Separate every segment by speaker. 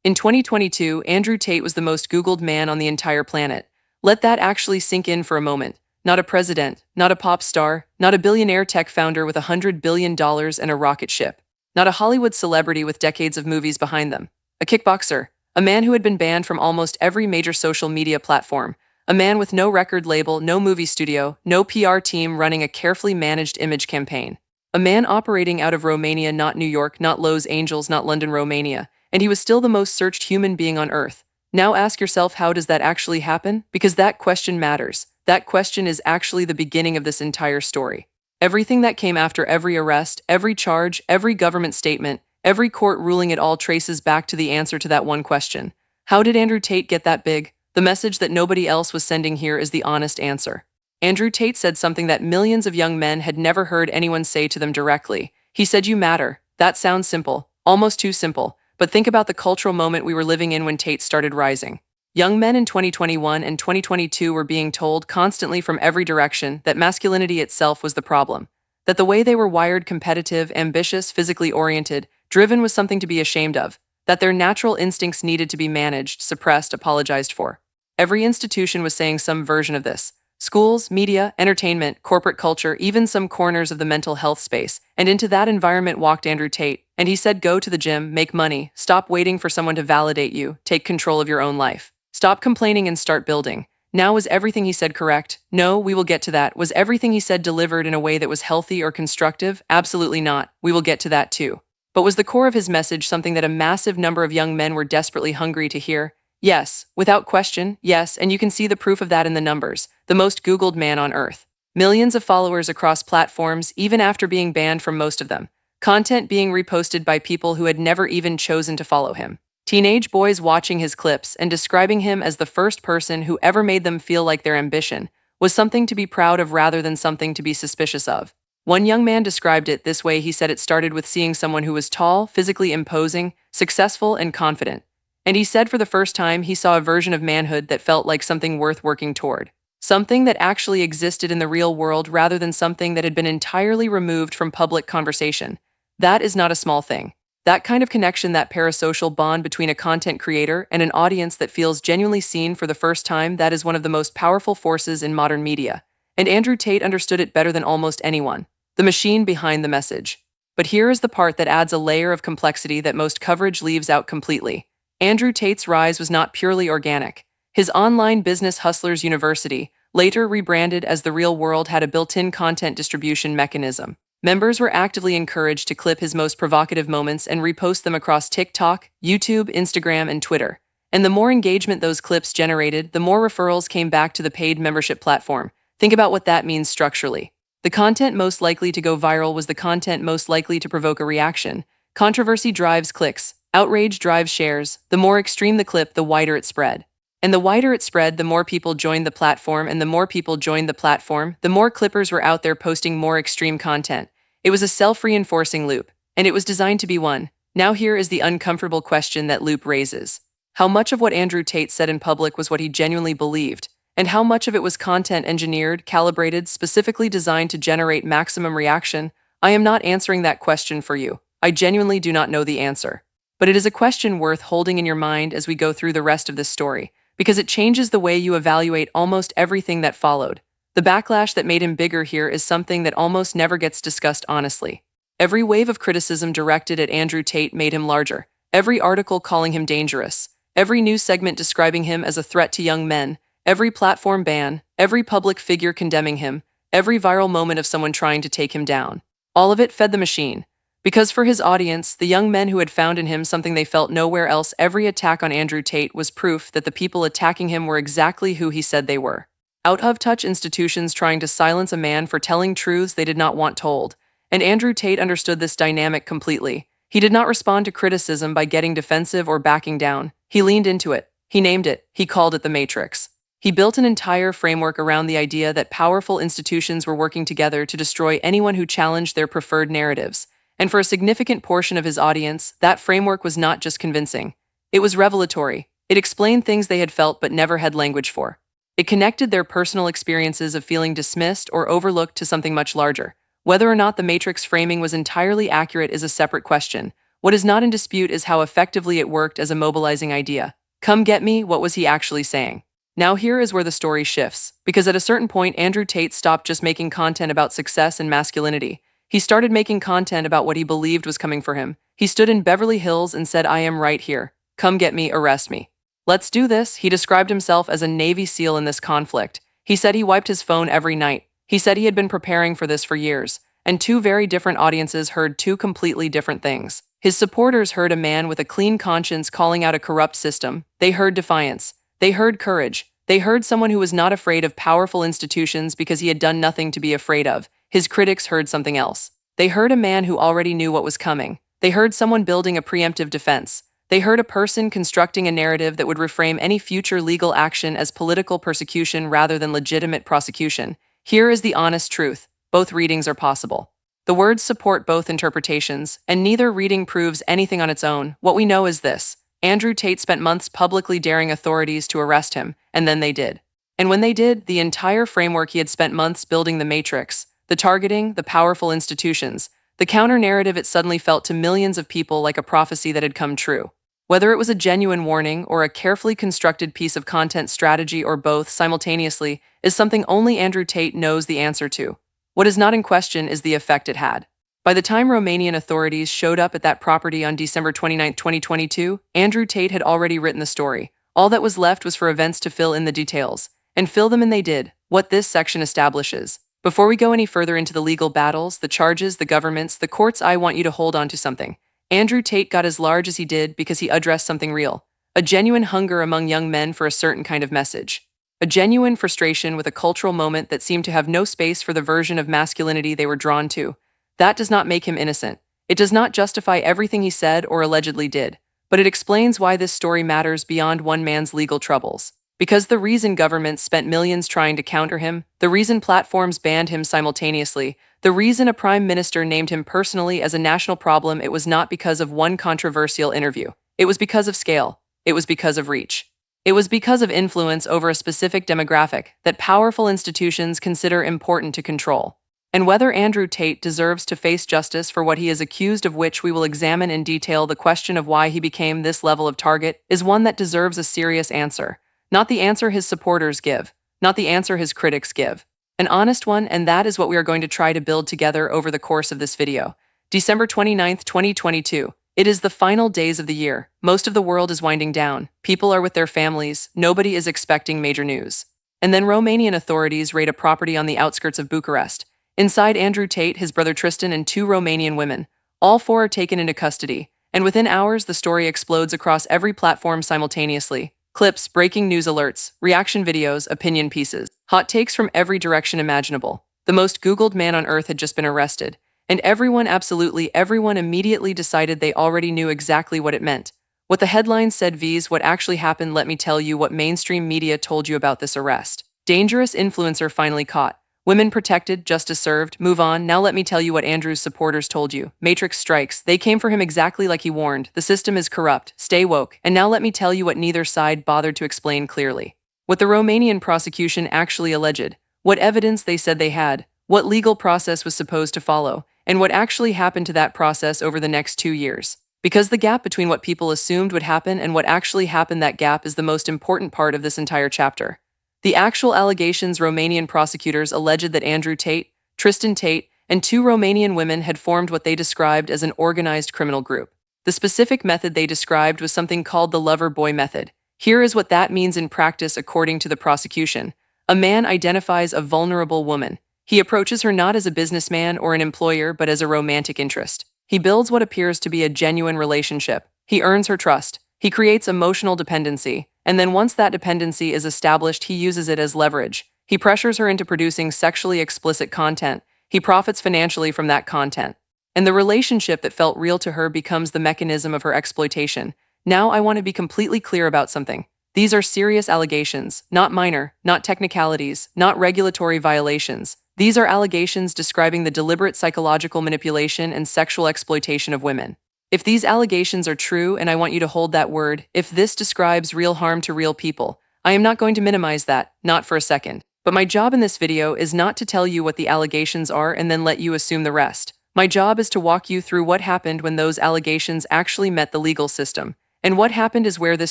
Speaker 1: In 2022, Andrew Tate was the most Googled man on the entire planet. Let that actually sink in for a moment. Not a president, not a pop star, not a billionaire tech founder with $100 billion and a rocket ship. Not a Hollywood celebrity with decades of movies behind them. A kickboxer. A man who had been banned from almost every major social media platform. A man with no record label, no movie studio, no PR team running a carefully managed image campaign. A man operating out of Romania, not New York, not Los Angeles, not London, Romania. And he was still the most searched human being on Earth. Now ask yourself, how does that actually happen? Because that question matters. That question is actually the beginning of this entire story. Everything that came after every arrest, every charge, every government statement, every court ruling, it all traces back to the answer to that one question. How did Andrew Tate get that big? The message that nobody else was sending here is the honest answer. Andrew Tate said something that millions of young men had never heard anyone say to them directly. He said, "You matter." That sounds simple, almost too simple. But think about the cultural moment we were living in when Tate started rising. Young men in 2021 and 2022 were being told constantly from every direction that masculinity itself was the problem, that the way they were wired, competitive, ambitious, physically oriented, driven, was something to be ashamed of, that their natural instincts needed to be managed, suppressed, apologized for. Every institution was saying some version of this. Schools, media, entertainment, corporate culture, even some corners of the mental health space. And into that environment walked Andrew Tate, and he said, go to the gym, make money, stop waiting for someone to validate you, take control of your own life. Stop complaining and start building. Now, was everything he said correct? No, we will get to that. Was everything he said delivered in a way that was healthy or constructive? Absolutely not. We will get to that too. But was the core of his message something that a massive number of young men were desperately hungry to hear? Yes, without question, yes, and you can see the proof of that in the numbers. The most Googled man on Earth. Millions of followers across platforms, even after being banned from most of them. Content being reposted by people who had never even chosen to follow him. Teenage boys watching his clips and describing him as the first person who ever made them feel like their ambition was something to be proud of rather than something to be suspicious of. One young man described it this way. He said it started with seeing someone who was tall, physically imposing, successful, and confident. And he said for the first time he saw a version of manhood that felt like something worth working toward. Something that actually existed in the real world rather than something that had been entirely removed from public conversation. That is not a small thing. That kind of connection, that parasocial bond between a content creator and an audience that feels genuinely seen for the first time, that is one of the most powerful forces in modern media. And Andrew Tate understood it better than almost anyone. The machine behind the message. But here is the part that adds a layer of complexity that most coverage leaves out completely. Andrew Tate's rise was not purely organic. His online business, Hustlers University, later rebranded as The Real World, had a built-in content distribution mechanism. Members were actively encouraged to clip his most provocative moments and repost them across TikTok, YouTube, Instagram, and Twitter. And the more engagement those clips generated, the more referrals came back to the paid membership platform. Think about what that means structurally. The content most likely to go viral was the content most likely to provoke a reaction. Controversy drives clicks. Outrage drives shares. The more extreme the clip, the wider it spread. And the wider it spread, the more people joined the platform, and the more people joined the platform, the more clippers were out there posting more extreme content. It was a self-reinforcing loop, and it was designed to be one. Now here is the uncomfortable question that loop raises. How much of what Andrew Tate said in public was what he genuinely believed? And how much of it was content engineered, calibrated, specifically designed to generate maximum reaction? I am not answering that question for you. I genuinely do not know the answer. But it is a question worth holding in your mind as we go through the rest of this story, because it changes the way you evaluate almost everything that followed. The backlash that made him bigger here is something that almost never gets discussed honestly. Every wave of criticism directed at Andrew Tate made him larger. Every article calling him dangerous. Every news segment describing him as a threat to young men. Every platform ban. Every public figure condemning him. Every viral moment of someone trying to take him down. All of it fed the machine. Because for his audience, the young men who had found in him something they felt nowhere else, every attack on Andrew Tate was proof that the people attacking him were exactly who he said they were. Out of touch institutions trying to silence a man for telling truths they did not want told. And Andrew Tate understood this dynamic completely. He did not respond to criticism by getting defensive or backing down. He leaned into it. He named it. He called it the Matrix. He built an entire framework around the idea that powerful institutions were working together to destroy anyone who challenged their preferred narratives. And for a significant portion of his audience, that framework was not just convincing. It was revelatory. It explained things they had felt but never had language for. It connected their personal experiences of feeling dismissed or overlooked to something much larger. Whether or not the Matrix framing was entirely accurate is a separate question. What is not in dispute is how effectively it worked as a mobilizing idea. Come get me, what was he actually saying? Now here is where the story shifts, because at a certain point Andrew Tate stopped just making content about success and masculinity. He started making content about what he believed was coming for him. He stood in Beverly Hills and said, "I am right here. Come get me, arrest me. Let's do this." He described himself as a Navy SEAL in this conflict. He said he wiped his phone every night. He said he had been preparing for this for years. And two very different audiences heard two completely different things. His supporters heard a man with a clean conscience calling out a corrupt system. They heard defiance. They heard courage. They heard someone who was not afraid of powerful institutions because he had done nothing to be afraid of. His critics heard something else. They heard a man who already knew what was coming. They heard someone building a preemptive defense. They heard a person constructing a narrative that would reframe any future legal action as political persecution rather than legitimate prosecution. Here is the honest truth. Both readings are possible. The words support both interpretations, and neither reading proves anything on its own. What we know is this. Andrew Tate spent months publicly daring authorities to arrest him, and then they did. And when they did, the entire framework he had spent months building, the matrix, the targeting, the powerful institutions, the counter-narrative, it suddenly felt to millions of people like a prophecy that had come true. Whether it was a genuine warning or a carefully constructed piece of content strategy or both simultaneously is something only Andrew Tate knows the answer to. What is not in question is the effect it had. By the time Romanian authorities showed up at that property on December 29, 2022, Andrew Tate had already written the story. All that was left was for events to fill in the details. And fill them in they did, what this section establishes. Before we go any further into the legal battles, the charges, the governments, the courts, I want you to hold on to something. Andrew Tate got as large as he did because he addressed something real. A genuine hunger among young men for a certain kind of message. A genuine frustration with a cultural moment that seemed to have no space for the version of masculinity they were drawn to. That does not make him innocent. It does not justify everything he said or allegedly did. But it explains why this story matters beyond one man's legal troubles. Because the reason governments spent millions trying to counter him, the reason platforms banned him simultaneously, the reason a prime minister named him personally as a national problem, it was not because of one controversial interview. It was because of scale. It was because of reach. It was because of influence over a specific demographic that powerful institutions consider important to control. And whether Andrew Tate deserves to face justice for what he is accused of, which we will examine in detail, the question of why he became this level of target is one that deserves a serious answer. Not the answer his supporters give, not the answer his critics give. An honest one, and that is what we are going to try to build together over the course of this video. December 29, 2022. It is the final days of the year. Most of the world is winding down. People are with their families. Nobody is expecting major news. And then Romanian authorities raid a property on the outskirts of Bucharest. Inside, Andrew Tate, his brother Tristan, and two Romanian women. All four are taken into custody. And within hours, the story explodes across every platform simultaneously. Clips, breaking news alerts, reaction videos, opinion pieces. Hot takes from every direction imaginable. The most Googled man on earth had just been arrested. And everyone, absolutely everyone, immediately decided they already knew exactly what it meant. What the headlines said vs what actually happened. Let me tell you what mainstream media told you about this arrest. Dangerous influencer finally caught. Women protected, justice served, move on. Now let me tell you what Andrew's supporters told you. Matrix strikes. They came for him exactly like he warned. The system is corrupt. Stay woke. And now let me tell you what neither side bothered to explain clearly. What the Romanian prosecution actually alleged. What evidence they said they had. What legal process was supposed to follow. And what actually happened to that process over the next 2 years. Because the gap between what people assumed would happen and what actually happened, that gap is the most important part of this entire chapter. The actual allegations: Romanian prosecutors alleged that Andrew Tate, Tristan Tate, and two Romanian women had formed what they described as an organized criminal group. The specific method they described was something called the lover-boy method. Here is what that means in practice according to the prosecution. A man identifies a vulnerable woman. He approaches her not as a businessman or an employer but as a romantic interest. He builds what appears to be a genuine relationship. He earns her trust. He creates emotional dependency. And then once that dependency is established, he uses it as leverage. He pressures her into producing sexually explicit content. He profits financially from that content. And the relationship that felt real to her becomes the mechanism of her exploitation. Now I want to be completely clear about something. These are serious allegations, not minor, not technicalities, not regulatory violations. These are allegations describing the deliberate psychological manipulation and sexual exploitation of women. If these allegations are true, and I want you to hold that word, if this describes real harm to real people, I am not going to minimize that, not for a second. But my job in this video is not to tell you what the allegations are and then let you assume the rest. My job is to walk you through what happened when those allegations actually met the legal system. And what happened is where this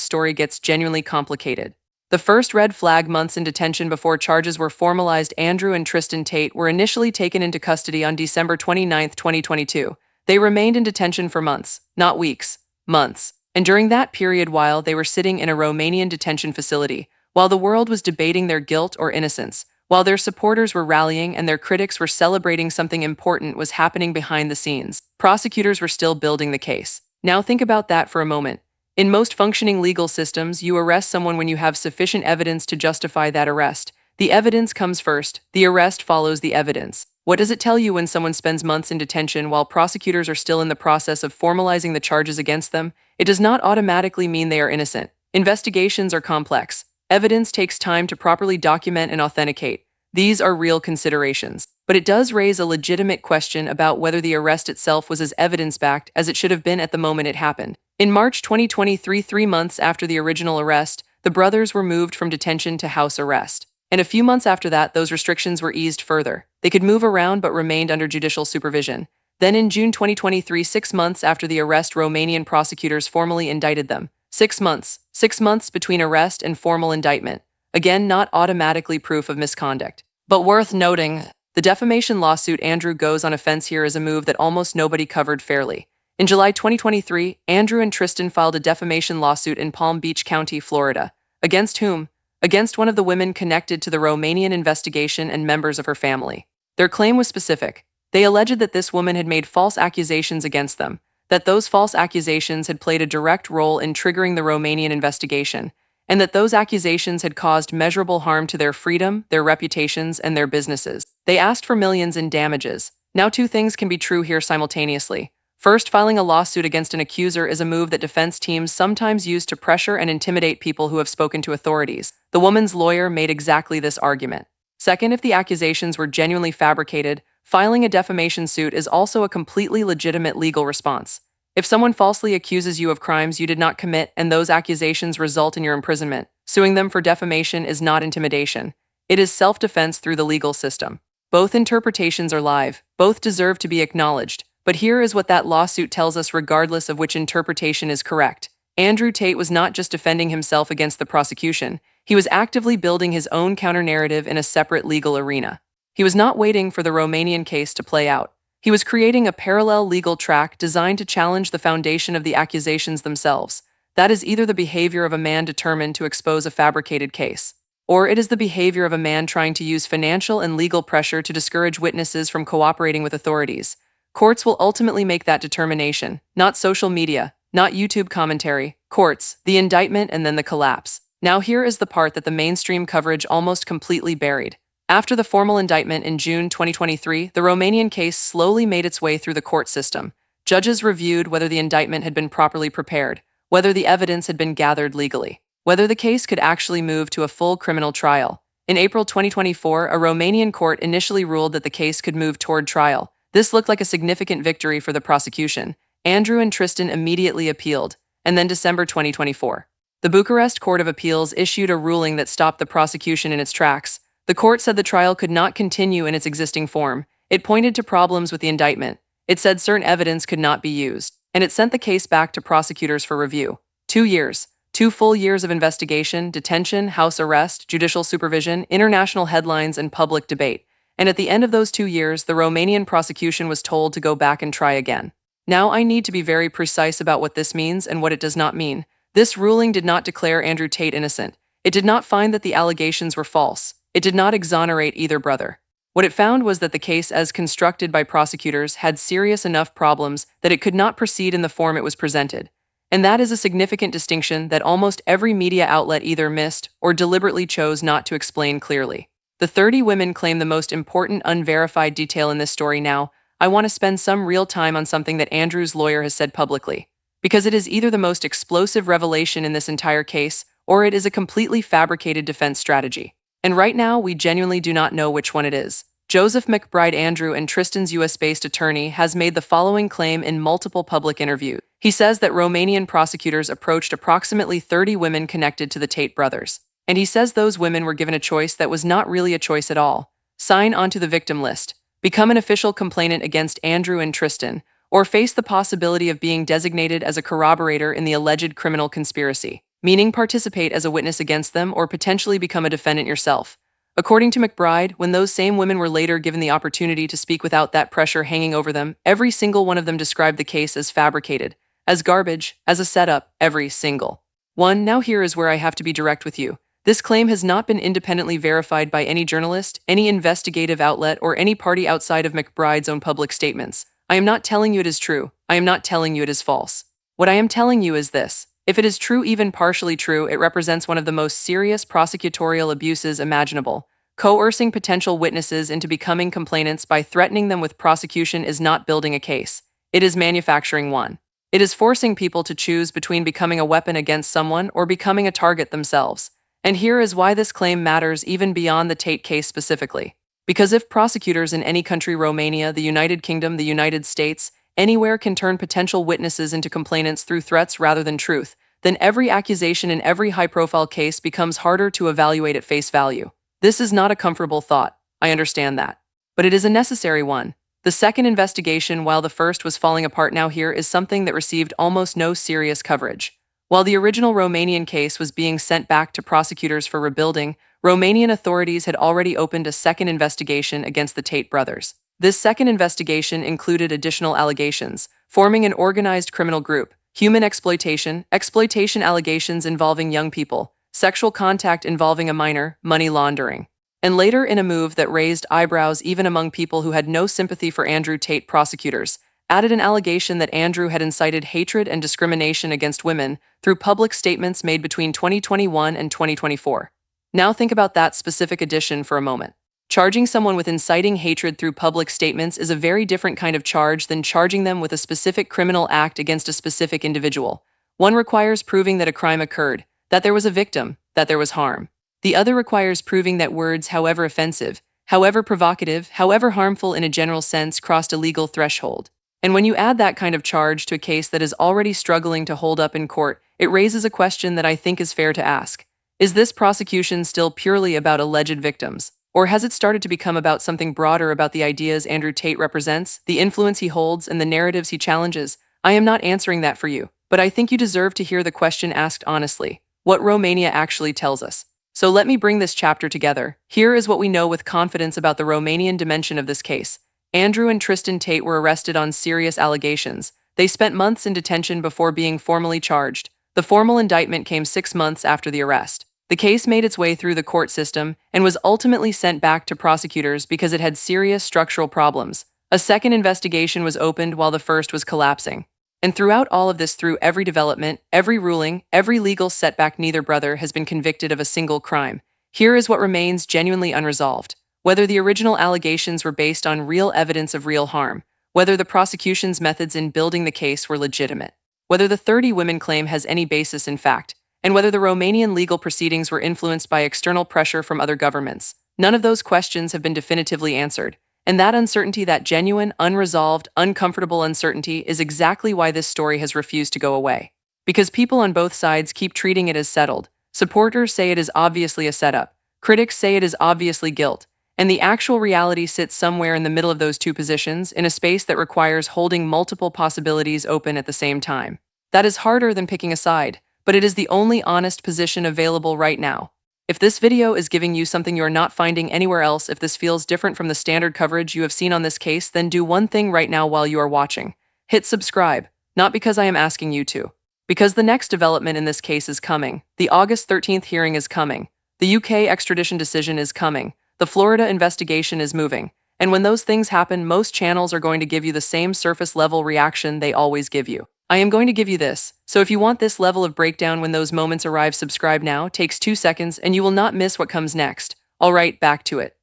Speaker 1: story gets genuinely complicated. The first red flag: months in detention before charges were formalized. Andrew and Tristan Tate were initially taken into custody on December 29, 2022. They remained in detention for months, not weeks, months. And during that period, while they were sitting in a Romanian detention facility, while the world was debating their guilt or innocence, while their supporters were rallying and their critics were celebrating, something important was happening behind the scenes. Prosecutors were still building the case. Now think about that for a moment. In most functioning legal systems, you arrest someone when you have sufficient evidence to justify that arrest. The evidence comes first, the arrest follows the evidence. What does it tell you when someone spends months in detention while prosecutors are still in the process of formalizing the charges against them? It does not automatically mean they are innocent. Investigations are complex. Evidence takes time to properly document and authenticate. These are real considerations. But it does raise a legitimate question about whether the arrest itself was as evidence-backed as it should have been at the moment it happened. In March 2023, 3 months after the original arrest, the brothers were moved from detention to house arrest. And a few months after that, those restrictions were eased further. They could move around but remained under judicial supervision. Then in June 2023, 6 months after the arrest, Romanian prosecutors formally indicted them. 6 months. 6 months between arrest and formal indictment. Again, not automatically proof of misconduct. But worth noting, the defamation lawsuit. Andrew goes on offense here is a move that almost nobody covered fairly. In July 2023, Andrew and Tristan filed a defamation lawsuit in Palm Beach County, Florida. Against whom? Against one of the women connected to the Romanian investigation and members of her family. Their claim was specific. They alleged that this woman had made false accusations against them, that those false accusations had played a direct role in triggering the Romanian investigation, and that those accusations had caused measurable harm to their freedom, their reputations, and their businesses. They asked for millions in damages. Now, two things can be true here simultaneously. First, filing a lawsuit against an accuser is a move that defense teams sometimes use to pressure and intimidate people who have spoken to authorities. The woman's lawyer made exactly this argument. Second, if the accusations were genuinely fabricated, filing a defamation suit is also a completely legitimate legal response. If someone falsely accuses you of crimes you did not commit and those accusations result in your imprisonment, suing them for defamation is not intimidation. It is self-defense through the legal system. Both interpretations are live. Both deserve to be acknowledged. But here is what that lawsuit tells us regardless of which interpretation is correct. Andrew Tate was not just defending himself against the prosecution. He was actively building his own counter-narrative in a separate legal arena. He was not waiting for the Romanian case to play out. He was creating a parallel legal track designed to challenge the foundation of the accusations themselves. That is either the behavior of a man determined to expose a fabricated case, or it is the behavior of a man trying to use financial and legal pressure to discourage witnesses from cooperating with authorities. Courts will ultimately make that determination, not social media, not YouTube commentary. Courts, the indictment, and then the collapse. Now here is the part that the mainstream coverage almost completely buried. After the formal indictment in June 2023, the Romanian case slowly made its way through the court system. Judges reviewed whether the indictment had been properly prepared, whether the evidence had been gathered legally, whether the case could actually move to a full criminal trial. In April 2024, a Romanian court initially ruled that the case could move toward trial. This looked like a significant victory for the prosecution. Andrew and Tristan immediately appealed, and then December 2024. The Bucharest Court of Appeals issued a ruling that stopped the prosecution in its tracks. The court said the trial could not continue in its existing form. It pointed to problems with the indictment. It said certain evidence could not be used, and it sent the case back to prosecutors for review. 2 years. 2 full years of investigation, detention, house arrest, judicial supervision, international headlines, and public debate. And at the end of those 2 years, the Romanian prosecution was told to go back and try again. Now I need to be very precise about what this means and what it does not mean. This ruling did not declare Andrew Tate innocent. It did not find that the allegations were false. It did not exonerate either brother. What it found was that the case as constructed by prosecutors had serious enough problems that it could not proceed in the form it was presented. And that is a significant distinction that almost every media outlet either missed or deliberately chose not to explain clearly. The 30 women claim the most important unverified detail in this story. Now, I want to spend some real time on something that Andrew's lawyer has said publicly, because it is either the most explosive revelation in this entire case, or it is a completely fabricated defense strategy. And right now, we genuinely do not know which one it is. Joseph McBride, Andrew and Tristan's US-based attorney, has made the following claim in multiple public interviews. He says that Romanian prosecutors approached approximately 30 women connected to the Tate brothers. And he says those women were given a choice that was not really a choice at all. Sign onto the victim list. become an official complainant against Andrew and Tristan, or face the possibility of being designated as a corroborator in the alleged criminal conspiracy, meaning participate as a witness against them or potentially become a defendant yourself. According to McBride, when those same women were later given the opportunity to speak without that pressure hanging over them, every single one of them described the case as fabricated, as garbage, as a setup, every single one. Now here is where I have to be direct with you. This claim has not been independently verified by any journalist, any investigative outlet, or any party outside of McBride's own public statements. I am not telling you it is true. I am not telling you it is false. What I am telling you is this. If it is true, even partially true, it represents one of the most serious prosecutorial abuses imaginable. Coercing potential witnesses into becoming complainants by threatening them with prosecution is not building a case. It is manufacturing one. It is forcing people to choose between becoming a weapon against someone or becoming a target themselves. And here is why this claim matters even beyond the Tate case specifically. Because if prosecutors in any country, Romania, the United Kingdom, the United States, anywhere can turn potential witnesses into complainants through threats rather than truth, then every accusation in every high-profile case becomes harder to evaluate at face value. This is not a comfortable thought, I understand that. But it is a necessary one. The second investigation, while the first was falling apart now here, is something that received almost no serious coverage. While the original Romanian case was being sent back to prosecutors for rebuilding, Romanian authorities had already opened a second investigation against the Tate brothers. This second investigation included additional allegations, forming an organized criminal group, human exploitation, exploitation allegations involving young people, sexual contact involving a minor, money laundering. And later, in a move that raised eyebrows even among people who had no sympathy for Andrew Tate, prosecutors added an allegation that Andrew had incited hatred and discrimination against women through public statements made between 2021 and 2024. Now think about that specific addition for a moment. Charging someone with inciting hatred through public statements is a very different kind of charge than charging them with a specific criminal act against a specific individual. One requires proving that a crime occurred, that there was a victim, that there was harm. The other requires proving that words, however offensive, however provocative, however harmful in a general sense, crossed a legal threshold. And when you add that kind of charge to a case that is already struggling to hold up in court, it raises a question that I think is fair to ask. Is this prosecution still purely about alleged victims? Or has it started to become about something broader, about the ideas Andrew Tate represents, the influence he holds, and the narratives he challenges? I am not answering that for you, but I think you deserve to hear the question asked honestly. What Romania actually tells us. So let me bring this chapter together. Here is what we know with confidence about the Romanian dimension of this case. Andrew and Tristan Tate were arrested on serious allegations. They spent months in detention before being formally charged. The formal indictment came 6 months after the arrest. The case made its way through the court system and was ultimately sent back to prosecutors because it had serious structural problems. A second investigation was opened while the first was collapsing. And throughout all of this, through every development, every ruling, every legal setback, neither brother has been convicted of a single crime. Here is what remains genuinely unresolved. Whether the original allegations were based on real evidence of real harm, whether the prosecution's methods in building the case were legitimate, whether the 30 women claim has any basis in fact, and whether the Romanian legal proceedings were influenced by external pressure from other governments. None of those questions have been definitively answered. And that uncertainty, that genuine, unresolved, uncomfortable uncertainty, is exactly why this story has refused to go away. Because people on both sides keep treating it as settled. Supporters say it is obviously a setup. Critics say it is obviously guilt. And the actual reality sits somewhere in the middle of those two positions, in a space that requires holding multiple possibilities open at the same time. That is harder than picking a side, but it is the only honest position available right now. If this video is giving you something you are not finding anywhere else, if this feels different from the standard coverage you have seen on this case, then do one thing right now while you are watching. Hit subscribe, not because I am asking you to. Because the next development in this case is coming. The August 13th hearing is coming. The UK extradition decision is coming. The Florida investigation is moving. And when those things happen, most channels are going to give you the same surface-level reaction they always give you. I am going to give you this. So if you want this level of breakdown when those moments arrive, subscribe now. Takes 2 seconds and you will not miss what comes next. All right, back to it.